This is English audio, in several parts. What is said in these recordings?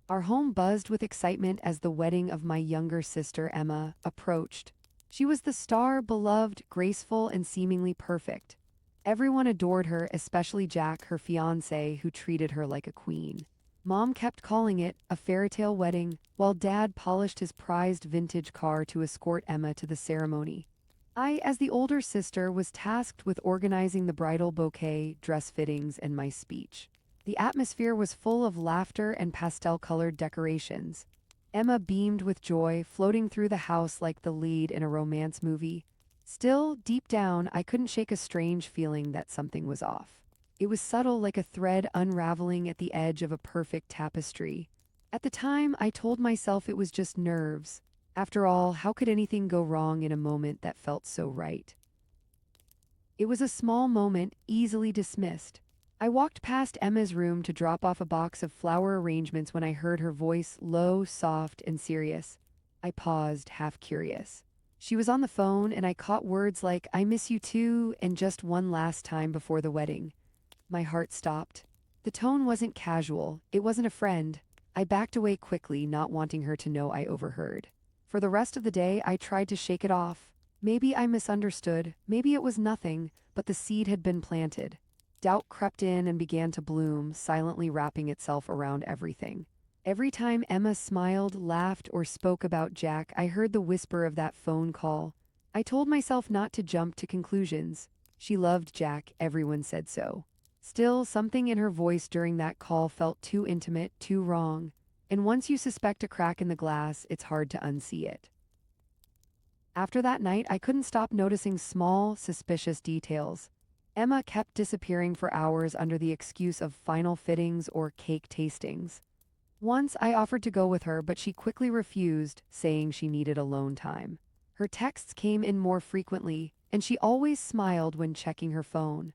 Our home buzzed with excitement as the wedding of my younger sister, Emma, approached. She was the star, beloved, graceful, and seemingly perfect. Everyone adored her, especially Jack, her fiancé, who treated her like a queen. Mom kept calling it a fairy tale wedding, while Dad polished his prized vintage car to escort Emma to the ceremony. I, as the older sister, was tasked with organizing the bridal bouquet, dress fittings, and my speech. The atmosphere was full of laughter and pastel-colored decorations. Emma beamed with joy, floating through the house like the lead in a romance movie. Still, deep down, I couldn't shake a strange feeling that something was off. It was subtle, like a thread unraveling at the edge of a perfect tapestry. At the time, I told myself it was just nerves. After all, how could anything go wrong in a moment that felt so right? It was a small moment, easily dismissed. I walked past Emma's room to drop off a box of flower arrangements when I heard her voice, low, soft, and serious. I paused, half curious. She was on the phone, and I caught words like, "I miss you too," and "just one last time before the wedding." My heart stopped. The tone wasn't casual, it wasn't a friend. I backed away quickly, not wanting her to know I overheard. For the rest of the day, I tried to shake it off. Maybe I misunderstood, maybe it was nothing, but the seed had been planted. Doubt crept in and began to bloom, silently wrapping itself around everything. Every time Emma smiled, laughed, or spoke about Jack, I heard the whisper of that phone call. I told myself not to jump to conclusions. She loved Jack, everyone said so. Still, something in her voice during that call felt too intimate, too wrong. And once you suspect a crack in the glass, it's hard to unsee it. After that night, I couldn't stop noticing small, suspicious details. Emma kept disappearing for hours under the excuse of final fittings or cake tastings. Once I offered to go with her, but she quickly refused, saying she needed alone time. Her texts came in more frequently, and she always smiled when checking her phone.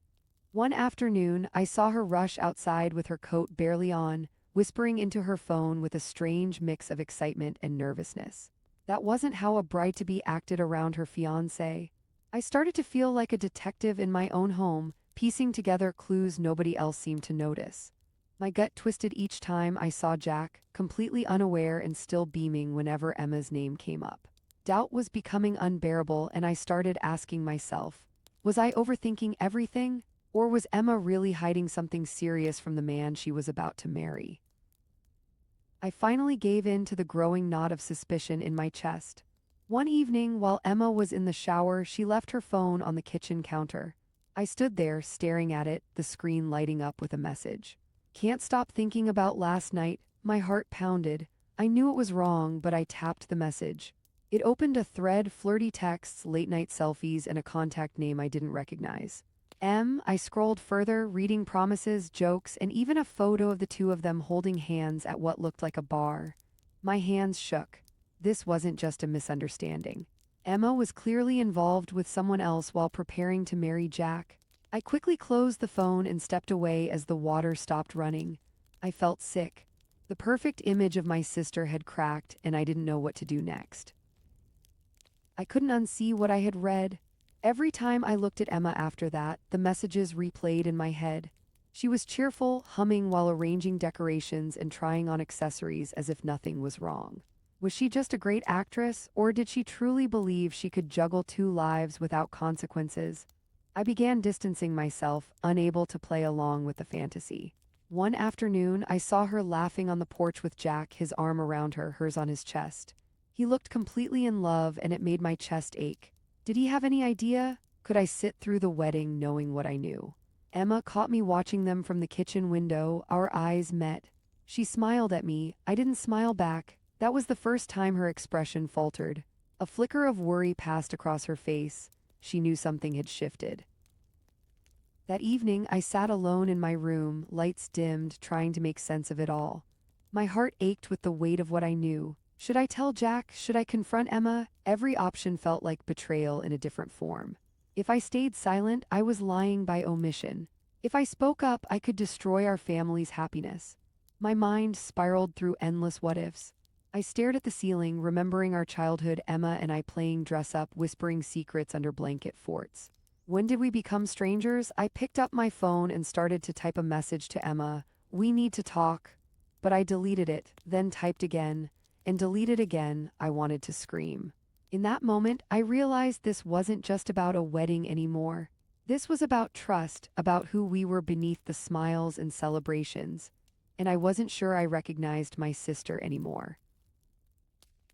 One afternoon, I saw her rush outside with her coat barely on, whispering into her phone with a strange mix of excitement and nervousness. That wasn't how a bride-to-be acted around her fiancé. I started to feel like a detective in my own home, piecing together clues nobody else seemed to notice. My gut twisted each time I saw Jack, completely unaware and still beaming whenever Emma's name came up. Doubt was becoming unbearable, and I started asking myself, was I overthinking everything? Or was Emma really hiding something serious from the man she was about to marry? I finally gave in to the growing knot of suspicion in my chest. One evening, while Emma was in the shower, she left her phone on the kitchen counter. I stood there, staring at it, the screen lighting up with a message. Can't stop thinking about last night. My heart pounded. I knew it was wrong, but I tapped the message. It opened a thread, flirty texts, late-night selfies, and a contact name I didn't recognize. I scrolled further, reading promises, jokes, and even a photo of the two of them holding hands at what looked like a bar. My hands shook. This wasn't just a misunderstanding. Emma was clearly involved with someone else while preparing to marry Jack. I quickly closed the phone and stepped away as the water stopped running. I felt sick. The perfect image of my sister had cracked, and I didn't know what to do next. I couldn't unsee what I had read. Every time I looked at Emma after that, the messages replayed in my head. She was cheerful, humming while arranging decorations and trying on accessories as if nothing was wrong. Was she just a great actress, or did she truly believe she could juggle two lives without consequences? I began distancing myself, unable to play along with the fantasy. One afternoon, I saw her laughing on the porch with Jack, his arm around her, hers on his chest. He looked completely in love, and it made my chest ache. Did he have any idea? Could I sit through the wedding knowing what I knew? Emma caught me watching them from the kitchen window. Our eyes met. She smiled at me. I didn't smile back. That was the first time her expression faltered. A flicker of worry passed across her face. She knew something had shifted. That evening, I sat alone in my room, lights dimmed, trying to make sense of it all. My heart ached with the weight of what I knew. Should I tell Jack? Should I confront Emma? Every option felt like betrayal in a different form. If I stayed silent, I was lying by omission. If I spoke up, I could destroy our family's happiness. My mind spiraled through endless what-ifs. I stared at the ceiling, remembering our childhood, Emma and I playing dress-up, whispering secrets under blanket forts. When did we become strangers? I picked up my phone and started to type a message to Emma. "We need to talk." but I deleted it, then typed again, and deleted again. I wanted to scream. In that moment, I realized this wasn't just about a wedding anymore. This was about trust, about who we were beneath the smiles and celebrations, and I wasn't sure I recognized my sister anymore.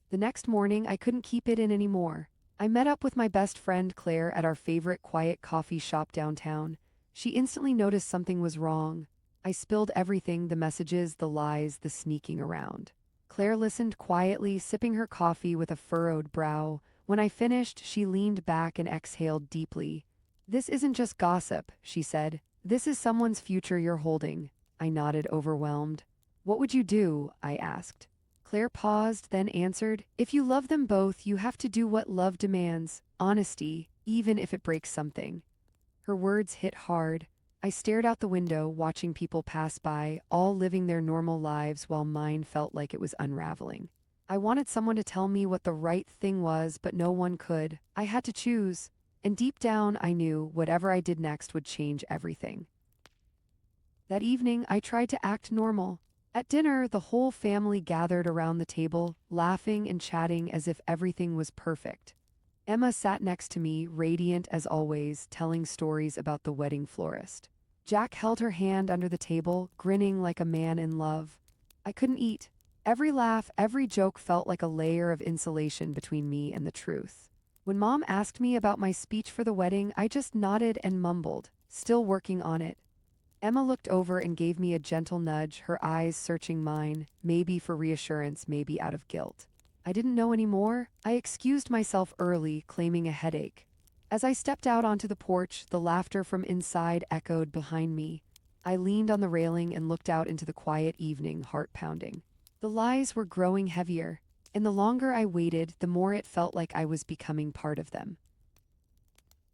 The next morning, I couldn't keep it in anymore. I met up with my best friend Claire at our favorite quiet coffee shop downtown. She instantly noticed something was wrong. I spilled everything, the messages, the lies, the sneaking around. Claire listened quietly, sipping her coffee with a furrowed brow. When I finished, she leaned back and exhaled deeply. "This isn't just gossip," she said. "This is someone's future you're holding." I nodded, overwhelmed. "What would you do?" I asked. Claire paused, then answered, "If you love them both, you have to do what love demands, honesty, even if it breaks something." Her words hit hard. I stared out the window, watching people pass by, all living their normal lives while mine felt like it was unraveling. I wanted someone to tell me what the right thing was, but no one could. I had to choose, and deep down I knew whatever I did next would change everything. That evening, I tried to act normal. At dinner, the whole family gathered around the table, laughing and chatting as if everything was perfect. Emma sat next to me, radiant as always, telling stories about the wedding florist. Jack held her hand under the table, grinning like a man in love. I couldn't eat. Every laugh, every joke felt like a layer of insulation between me and the truth. When Mom asked me about my speech for the wedding, I just nodded and mumbled, still working on it. Emma looked over and gave me a gentle nudge, her eyes searching mine, maybe for reassurance, maybe out of guilt. I didn't know anymore. I excused myself early, claiming a headache. As I stepped out onto the porch, the laughter from inside echoed behind me. I leaned on the railing and looked out into the quiet evening, heart pounding. The lies were growing heavier, and the longer I waited, the more it felt like I was becoming part of them.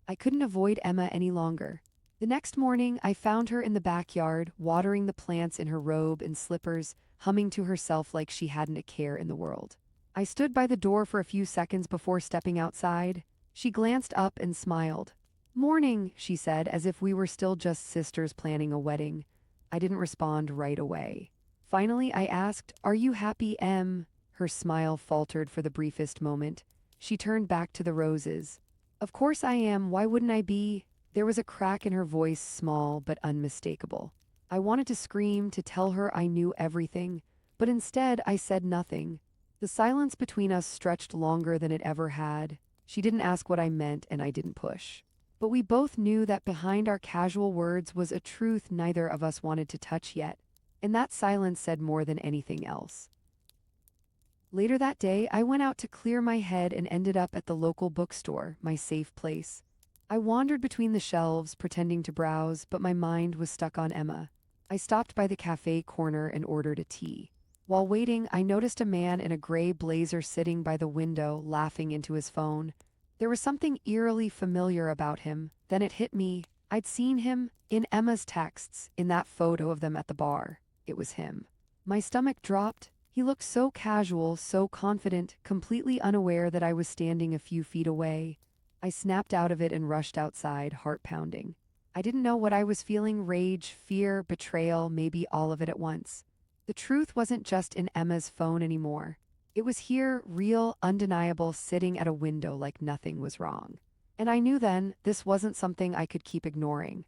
I couldn't avoid Emma any longer. The next morning, I found her in the backyard, watering the plants in her robe and slippers, humming to herself like she hadn't a care in the world. I stood by the door for a few seconds before stepping outside. She glanced up and smiled. "Morning," she said, as if we were still just sisters planning a wedding. I didn't respond right away. Finally, I asked, "Are you happy, Em?" Her smile faltered for the briefest moment. She turned back to the roses. "Of course I am. Why wouldn't I be?" There was a crack in her voice, small but unmistakable. I wanted to scream, to tell her I knew everything, but instead I said nothing. The silence between us stretched longer than it ever had. She didn't ask what I meant, and I didn't push. But we both knew that behind our casual words was a truth neither of us wanted to touch yet, and that silence said more than anything else. Later that day, I went out to clear my head and ended up at the local bookstore, my safe place. I wandered between the shelves, pretending to browse, but my mind was stuck on Emma. I stopped by the cafe corner and ordered a tea. While waiting, I noticed a man in a gray blazer sitting by the window, laughing into his phone. There was something eerily familiar about him. Then it hit me. I'd seen him in Emma's texts, in that photo of them at the bar. It was him. My stomach dropped. He looked so casual, so confident, completely unaware that I was standing a few feet away. I snapped out of it and rushed outside, heart pounding. I didn't know what I was feeling: rage, fear, betrayal, maybe all of it at once. The truth wasn't just in Emma's phone anymore. It was here, real, undeniable, sitting at a window like nothing was wrong. And I knew then this wasn't something I could keep ignoring.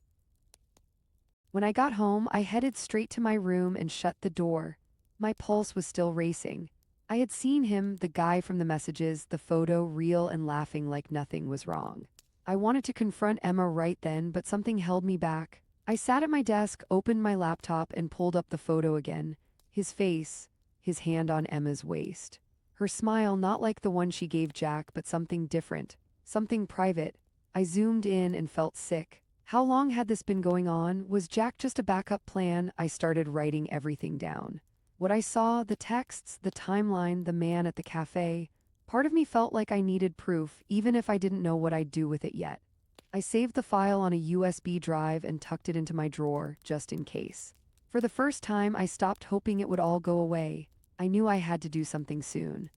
When I got home, I headed straight to my room and shut the door. My pulse was still racing. I had seen him, the guy from the messages, the photo, real and laughing like nothing was wrong. I wanted to confront Emma right then, but something held me back. I sat at my desk, opened my laptop, and pulled up the photo again. His face, his hand on Emma's waist. Her smile, not like the one she gave Jack, but something different, something private. I zoomed in and felt sick. How long had this been going on? Was Jack just a backup plan? I started writing everything down. What I saw, the texts, the timeline, the man at the cafe. Part of me felt like I needed proof, even if I didn't know what I'd do with it yet. I saved the file on a USB drive and tucked it into my drawer, just in case. For the first time, I stopped hoping it would all go away. I knew I had to do something soon.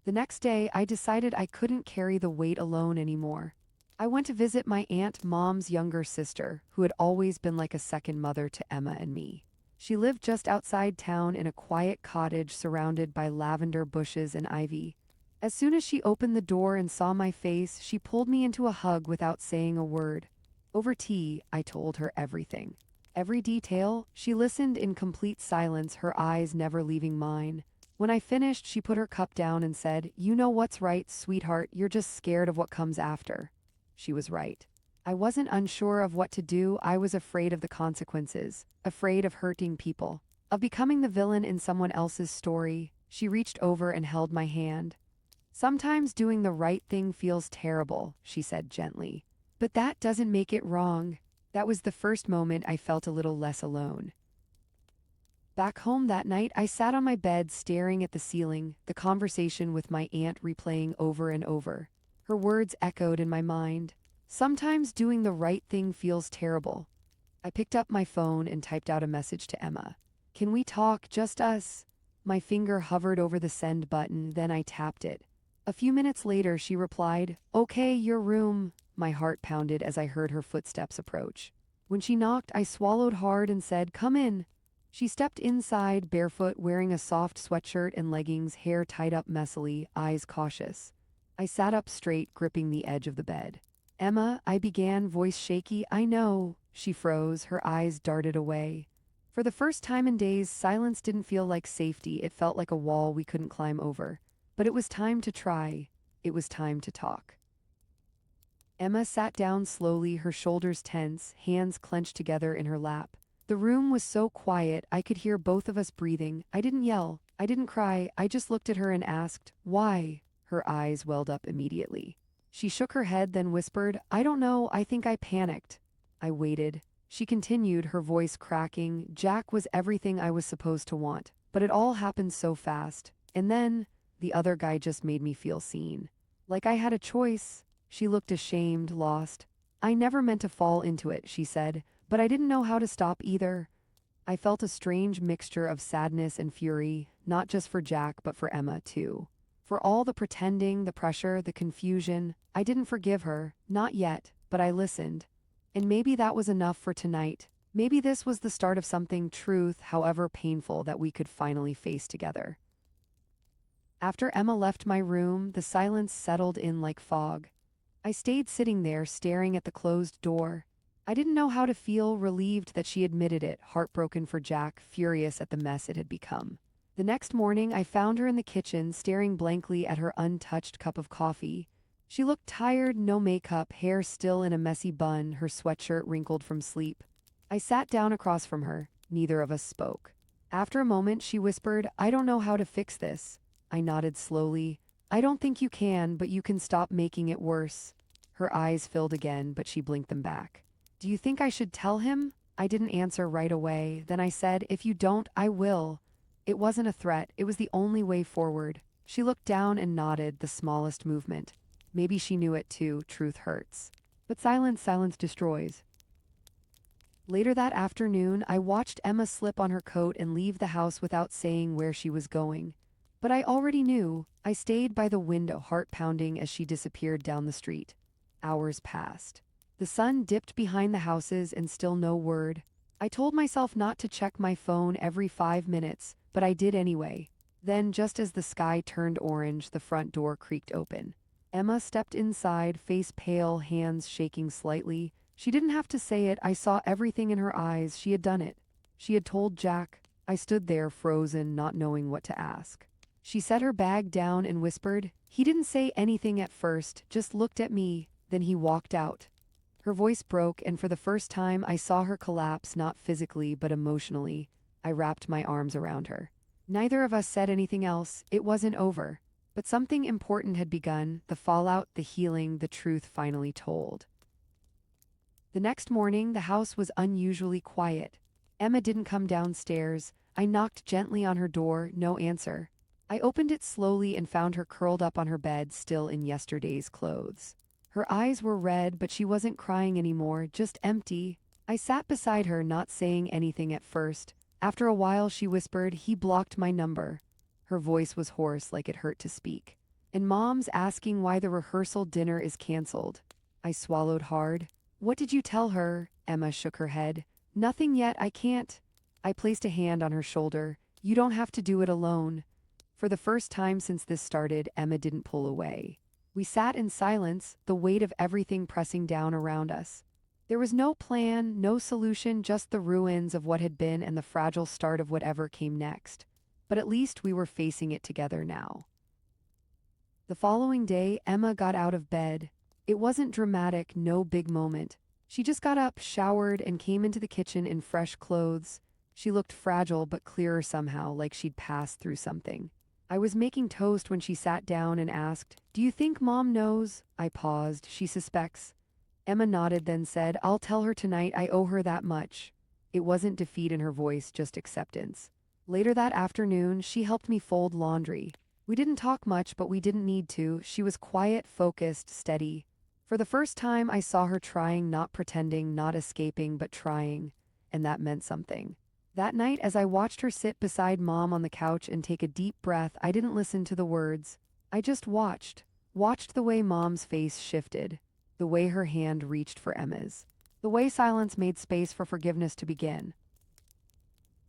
The next day, I decided I couldn't carry the weight alone anymore. I went to visit my aunt, Mom's younger sister, who had always been like a second mother to Emma and me. She lived just outside town in a quiet cottage surrounded by lavender bushes and ivy. As soon as she opened the door and saw my face, she pulled me into a hug without saying a word. Over tea, I told her everything. Every detail. She listened in complete silence, her eyes never leaving mine. When I finished, she put her cup down and said, "You know what's right, sweetheart, you're just scared of what comes after." She was right. I wasn't unsure of what to do, I was afraid of the consequences, afraid of hurting people, of becoming the villain in someone else's story. She reached over and held my hand. "Sometimes doing the right thing feels terrible," she said gently. "But that doesn't make it wrong." That was the first moment I felt a little less alone. Back home that night, I sat on my bed staring at the ceiling, the conversation with my aunt replaying over and over. Her words echoed in my mind. "Sometimes doing the right thing feels terrible." I picked up my phone and typed out a message to Emma. "Can we talk, just us?" My finger hovered over the send button, then I tapped it. A few minutes later, she replied, "Okay, your room." My heart pounded as I heard her footsteps approach. When she knocked, I swallowed hard and said, "Come in." She stepped inside, barefoot, wearing a soft sweatshirt and leggings, hair tied up messily, eyes cautious. I sat up straight, gripping the edge of the bed. "Emma," I began, voice shaky. "I know." She froze, her eyes darted away. For the first time in days, silence didn't feel like safety, it felt like a wall we couldn't climb over. But it was time to try. It was time to talk. Emma sat down slowly, her shoulders tense, hands clenched together in her lap. The room was so quiet, I could hear both of us breathing. I didn't yell. I didn't cry. I just looked at her and asked, "Why?" Her eyes welled up immediately. She shook her head, then whispered, "I don't know, I think I panicked." I waited. She continued, her voice cracking, "Jack was everything I was supposed to want, but it all happened so fast. And then, the other guy just made me feel seen. Like I had a choice." She looked ashamed, lost. "I never meant to fall into it," she said, "but I didn't know how to stop either." I felt a strange mixture of sadness and fury, not just for Jack, but for Emma, too. For all the pretending, the pressure, the confusion, I didn't forgive her, not yet, but I listened. And maybe that was enough for tonight. Maybe this was the start of something, truth, however painful, that we could finally face together. After Emma left my room, the silence settled in like fog. I stayed sitting there, staring at the closed door. I didn't know how to feel, relieved that she admitted it, heartbroken for Jack, furious at the mess it had become. The next morning, I found her in the kitchen, staring blankly at her untouched cup of coffee. She looked tired, no makeup, hair still in a messy bun, her sweatshirt wrinkled from sleep. I sat down across from her. Neither of us spoke. After a moment, she whispered, "I don't know how to fix this." I nodded slowly. "I don't think you can, but you can stop making it worse." Her eyes filled again, but she blinked them back. "Do you think I should tell him?" I didn't answer right away. Then I said, "If you don't, I will." It wasn't a threat, it was the only way forward. She looked down and nodded, the smallest movement. Maybe she knew it too, truth hurts. But silence destroys. Later that afternoon, I watched Emma slip on her coat and leave the house without saying where she was going. But I already knew. I stayed by the window, heart pounding, as she disappeared down the street. Hours passed. The sun dipped behind the houses and still no word. I told myself not to check my phone every 5 minutes, but I did anyway. Then, just as the sky turned orange, the front door creaked open. Emma stepped inside, face pale, hands shaking slightly. She didn't have to say it, I saw everything in her eyes. She had done it. She had told Jack. I stood there, frozen, not knowing what to ask. She set her bag down and whispered. He didn't say anything at first, just looked at me, then he walked out. Her voice broke, and for the first time I saw her collapse, not physically but emotionally. I wrapped my arms around her. Neither of us said anything else. It wasn't over. But something important had begun, the fallout, the healing, the truth finally told. The next morning, the house was unusually quiet. Emma didn't come downstairs. I knocked gently on her door, no answer. I opened it slowly and found her curled up on her bed, still in yesterday's clothes. Her eyes were red, but she wasn't crying anymore, just empty. I sat beside her, not saying anything at first. After a while, she whispered, "He blocked my number." Her voice was hoarse, like it hurt to speak. "And Mom's asking why the rehearsal dinner is canceled." I swallowed hard. "What did you tell her?" Emma shook her head. "Nothing yet, I can't." I placed a hand on her shoulder. You don't have to do it alone. For the first time since this started, Emma didn't pull away. We sat in silence, the weight of everything pressing down around us. There was no plan, no solution, just the ruins of what had been and the fragile start of whatever came next. But at least we were facing it together now. The following day, Emma got out of bed. It wasn't dramatic, no big moment. She just got up, showered, and came into the kitchen in fresh clothes. She looked fragile but clearer somehow, like she'd passed through something. I was making toast when she sat down and asked, "Do you think Mom knows?" I paused. "She suspects." Emma nodded, then said, "I'll tell her tonight. I owe her that much." It wasn't defeat in her voice, just acceptance. Later that afternoon, she helped me fold laundry. We didn't talk much, but we didn't need to. She was quiet, focused, steady. For the first time, I saw her trying, not pretending, not escaping, but trying. And that meant something. That night, as I watched her sit beside Mom on the couch and take a deep breath, I didn't listen to the words. I just watched. Watched the way Mom's face shifted. The way her hand reached for Emma's. The way silence made space for forgiveness to begin.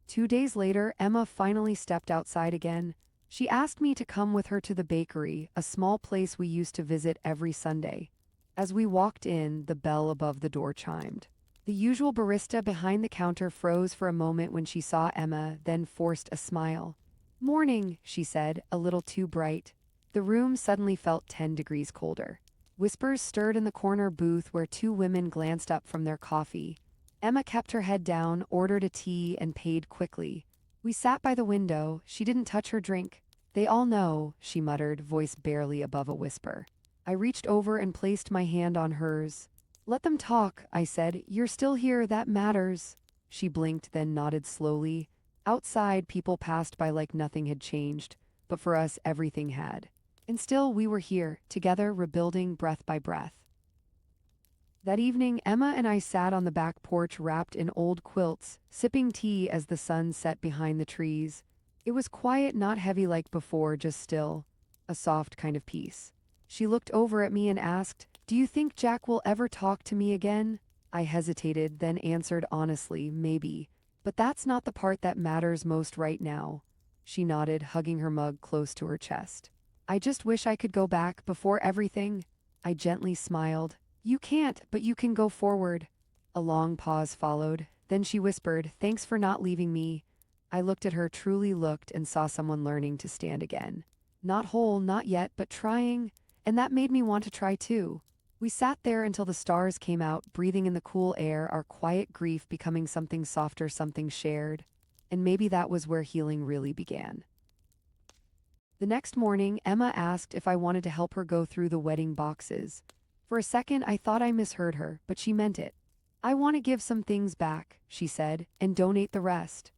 2 days later, Emma finally stepped outside again. She asked me to come with her to the bakery, a small place we used to visit every Sunday. As we walked in, the bell above the door chimed. The usual barista behind the counter froze for a moment when she saw Emma, then forced a smile. "Morning," she said, a little too bright. The room suddenly felt 10 degrees colder. Whispers stirred in the corner booth where two women glanced up from their coffee. Emma kept her head down, ordered a tea, and paid quickly. We sat by the window. She didn't touch her drink. "They all know," she muttered, voice barely above a whisper. I reached over and placed my hand on hers. "Let them talk," I said. "You're still here, that matters." She blinked, then nodded slowly. Outside, people passed by like nothing had changed, but for us, everything had. And still, we were here, together, rebuilding breath by breath. That evening, Emma and I sat on the back porch wrapped in old quilts, sipping tea as the sun set behind the trees. It was quiet, not heavy like before, just still. A soft kind of peace. She looked over at me and asked, "Do you think Jack will ever talk to me again?" I hesitated, then answered honestly, "Maybe. But that's not the part that matters most right now." She nodded, hugging her mug close to her chest. "I just wish I could go back before everything." I gently smiled. "You can't, but you can go forward." A long pause followed. Then she whispered, "Thanks for not leaving me." I looked at her, truly looked, and saw someone learning to stand again. Not whole, not yet, but trying. And that made me want to try too. We sat there until the stars came out, breathing in the cool air, our quiet grief becoming something softer, something shared. And maybe that was where healing really began. The next morning, Emma asked if I wanted to help her go through the wedding boxes. For a second, I thought I misheard her, but she meant it. "I want to give some things back," she said, "and donate the rest."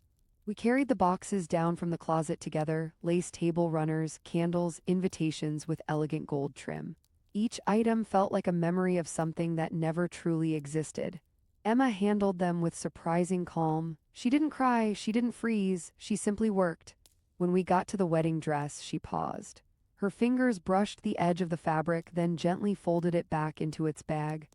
We carried the boxes down from the closet together, lace table runners, candles, invitations with elegant gold trim. Each item felt like a memory of something that never truly existed. Emma handled them with surprising calm. She didn't cry, she didn't freeze, she simply worked. When we got to the wedding dress, she paused. Her fingers brushed the edge of the fabric, then gently folded it back into its bag.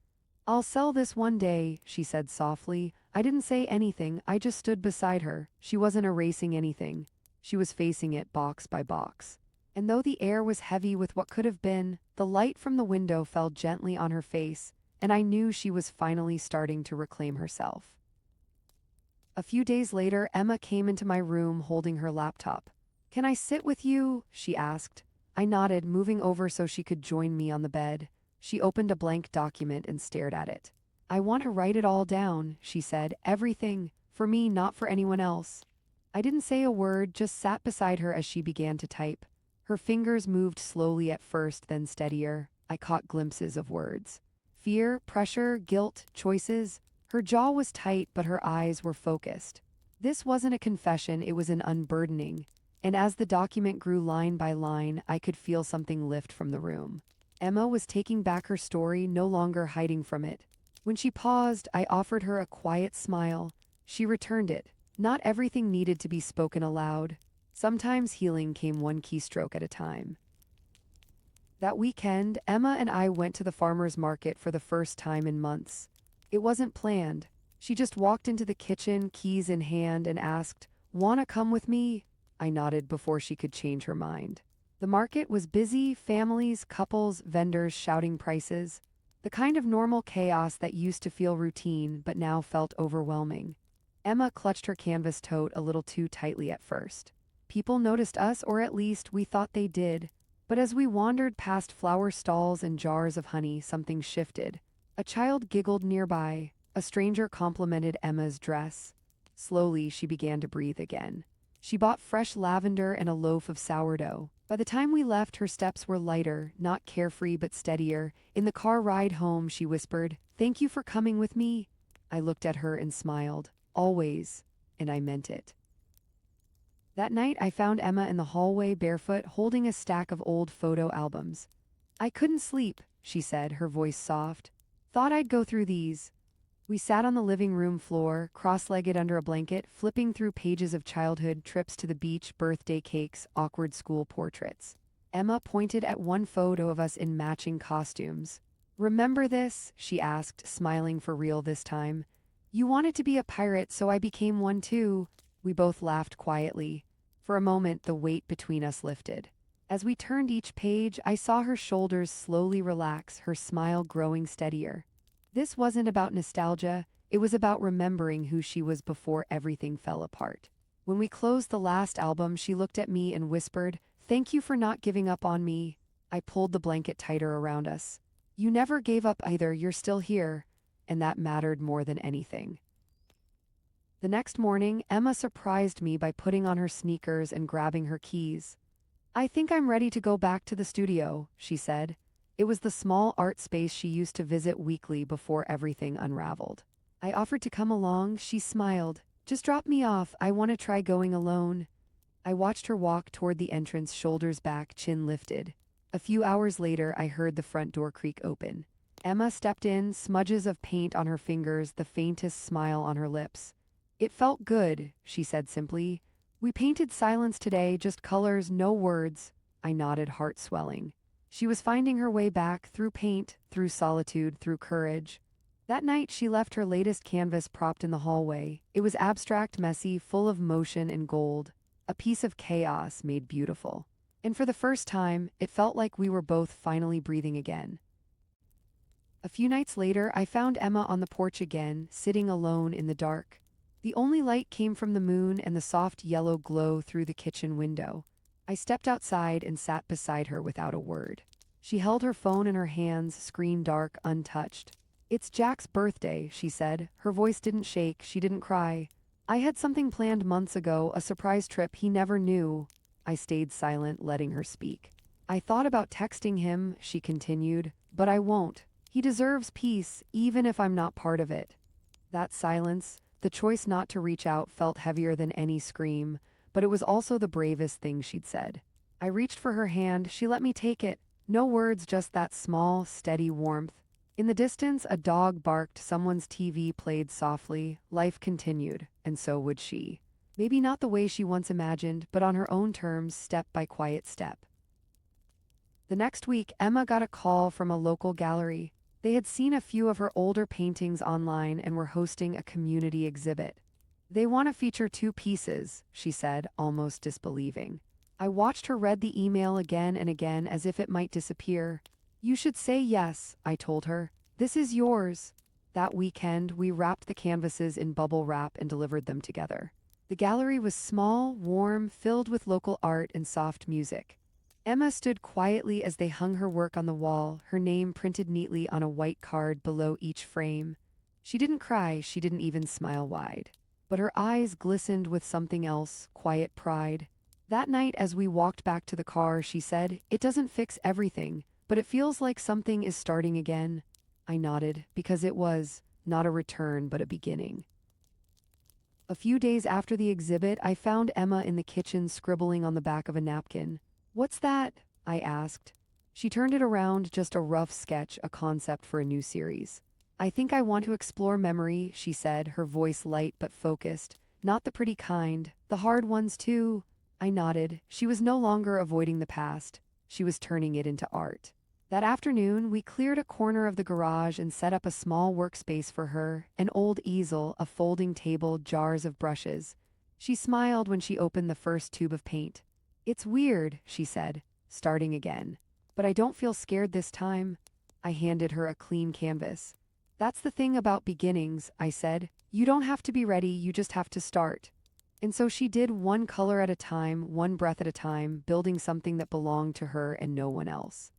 "I'll sell this one day," she said softly. I didn't say anything, I just stood beside her. She wasn't erasing anything. She was facing it box by box. And though the air was heavy with what could have been, the light from the window fell gently on her face, and I knew she was finally starting to reclaim herself. A few days later, Emma came into my room holding her laptop. "Can I sit with you?" she asked. I nodded, moving over so she could join me on the bed. She opened a blank document and stared at it. "I want to write it all down," she said. "Everything. For me, not for anyone else." I didn't say a word, just sat beside her as she began to type. Her fingers moved slowly at first, then steadier. I caught glimpses of words. Fear, pressure, guilt, choices. Her jaw was tight, but her eyes were focused. This wasn't a confession, it was an unburdening. And as the document grew line by line, I could feel something lift from the room. Emma was taking back her story, no longer hiding from it. When she paused, I offered her a quiet smile. She returned it. Not everything needed to be spoken aloud. Sometimes healing came one keystroke at a time. That weekend, Emma and I went to the farmer's market for the first time in months. It wasn't planned. She just walked into the kitchen, keys in hand, and asked, "Wanna come with me?" I nodded before she could change her mind. The market was busy, families, couples, vendors shouting prices. The kind of normal chaos that used to feel routine but now felt overwhelming. Emma clutched her canvas tote a little too tightly at first. People noticed us, or at least we thought they did. But as we wandered past flower stalls and jars of honey, something shifted. A child giggled nearby. A stranger complimented Emma's dress. Slowly, she began to breathe again. She bought fresh lavender and a loaf of sourdough. By the time we left, her steps were lighter, not carefree but steadier. In the car ride home, she whispered, "Thank you for coming with me." I looked at her and smiled. Always. And I meant it. That night, I found Emma in the hallway barefoot, holding a stack of old photo albums. "I couldn't sleep," she said, her voice soft. "Thought I'd go through these." We sat on the living room floor, cross-legged under a blanket, flipping through pages of childhood, trips to the beach, birthday cakes, awkward school portraits. Emma pointed at one photo of us in matching costumes. "Remember this?" she asked, smiling for real this time. "You wanted to be a pirate, so I became one too." We both laughed quietly. For a moment, the weight between us lifted. As we turned each page, I saw her shoulders slowly relax, her smile growing steadier. This wasn't about nostalgia, it was about remembering who she was before everything fell apart. When we closed the last album, she looked at me and whispered, "Thank you for not giving up on me." I pulled the blanket tighter around us. "You never gave up either, you're still here." And that mattered more than anything. The next morning, Emma surprised me by putting on her sneakers and grabbing her keys. "I think I'm ready to go back to the studio," she said. It was the small art space she used to visit weekly before everything unraveled. I offered to come along. She smiled. "Just drop me off. I want to try going alone." I watched her walk toward the entrance, shoulders back, chin lifted. A few hours later, I heard the front door creak open. Emma stepped in, smudges of paint on her fingers, the faintest smile on her lips. "It felt good," she said simply. "We painted silence today, just colors, no words." I nodded, heart swelling. She was finding her way back, through paint, through solitude, through courage. That night, she left her latest canvas propped in the hallway. It was abstract, messy, full of motion and gold. A piece of chaos made beautiful. And for the first time, it felt like we were both finally breathing again. A few nights later, I found Emma on the porch again, sitting alone in the dark. The only light came from the moon and the soft yellow glow through the kitchen window. I stepped outside and sat beside her without a word. She held her phone in her hands, screen dark, untouched. "It's Jack's birthday," she said. Her voice didn't shake, she didn't cry. "I had something planned months ago, a surprise trip he never knew." I stayed silent, letting her speak. "I thought about texting him," she continued, "but I won't. He deserves peace, even if I'm not part of it." That silence, the choice not to reach out, felt heavier than any scream. But it was also the bravest thing she'd said. I reached for her hand, she let me take it. No words, just that small, steady warmth. In the distance, a dog barked, someone's TV played softly. Life continued, and so would she. Maybe not the way she once imagined, but on her own terms, step by quiet step. The next week, Emma got a call from a local gallery. They had seen a few of her older paintings online and were hosting a community exhibit. "They want to feature 2 pieces," she said, almost disbelieving. I watched her read the email again and again as if it might disappear. "You should say yes," I told her. "This is yours." That weekend, we wrapped the canvases in bubble wrap and delivered them together. The gallery was small, warm, filled with local art and soft music. Emma stood quietly as they hung her work on the wall, her name printed neatly on a white card below each frame. She didn't cry, she didn't even smile wide. But her eyes glistened with something else, quiet pride. That night, as we walked back to the car, she said, "It doesn't fix everything, but it feels like something is starting again." I nodded, because it was, not a return, but a beginning. A few days after the exhibit, I found Emma in the kitchen scribbling on the back of a napkin. "What's that?" I asked. She turned it around, just a rough sketch, a concept for a new series. "I think I want to explore memory," she said, her voice light but focused. "Not the pretty kind, the hard ones too." I nodded. She was no longer avoiding the past. She was turning it into art. That afternoon, we cleared a corner of the garage and set up a small workspace for her, an old easel, a folding table, jars of brushes. She smiled when she opened the first tube of paint. "It's weird," she said, starting again. "But I don't feel scared this time." I handed her a clean canvas. "That's the thing about beginnings," I said. "You don't have to be ready, you just have to start." And so she did, one color at a time, one breath at a time, building something that belonged to her and no one else.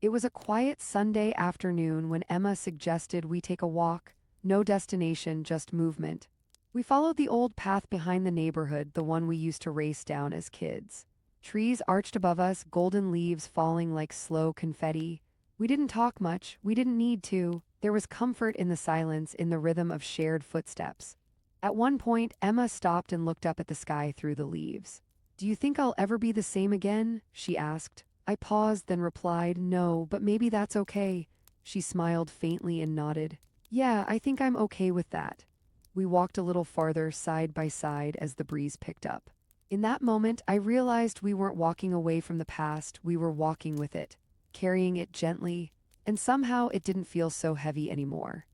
It was a quiet Sunday afternoon when Emma suggested we take a walk. No destination, just movement. We followed the old path behind the neighborhood, the one we used to race down as kids. Trees arched above us, golden leaves falling like slow confetti. We didn't talk much, we didn't need to. There was comfort in the silence, in the rhythm of shared footsteps. At one point, Emma stopped and looked up at the sky through the leaves. "Do you think I'll ever be the same again?" she asked. I paused, then replied, "No, but maybe that's okay." She smiled faintly and nodded. "Yeah, I think I'm okay with that." We walked a little farther, side by side, as the breeze picked up. In that moment, I realized we weren't walking away from the past, we were walking with it, carrying it gently, and somehow it didn't feel so heavy anymore.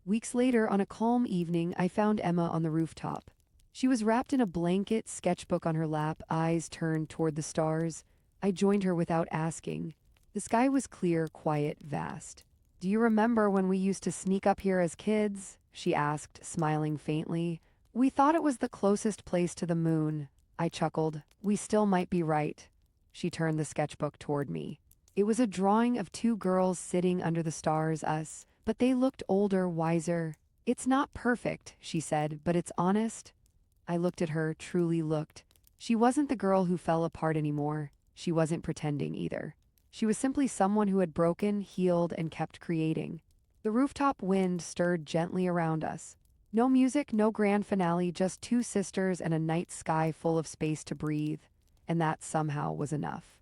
Weeks later, on a calm evening, I found Emma on the rooftop. She was wrapped in a blanket, sketchbook on her lap, eyes turned toward the stars. I joined her without asking. The sky was clear, quiet, vast. "Do you remember when we used to sneak up here as kids?" she asked, smiling faintly. "We thought it was the closest place to the moon." I chuckled. "We still might be right." She turned the sketchbook toward me. It was a drawing of two girls sitting under the stars, us, but they looked older, wiser. "It's not perfect," she said, "but it's honest." I looked at her, truly looked. She wasn't the girl who fell apart anymore. She wasn't pretending either. She was simply someone who had broken, healed, and kept creating. The rooftop wind stirred gently around us. No music, no grand finale, just two sisters and a night sky full of space to breathe. And that somehow was enough.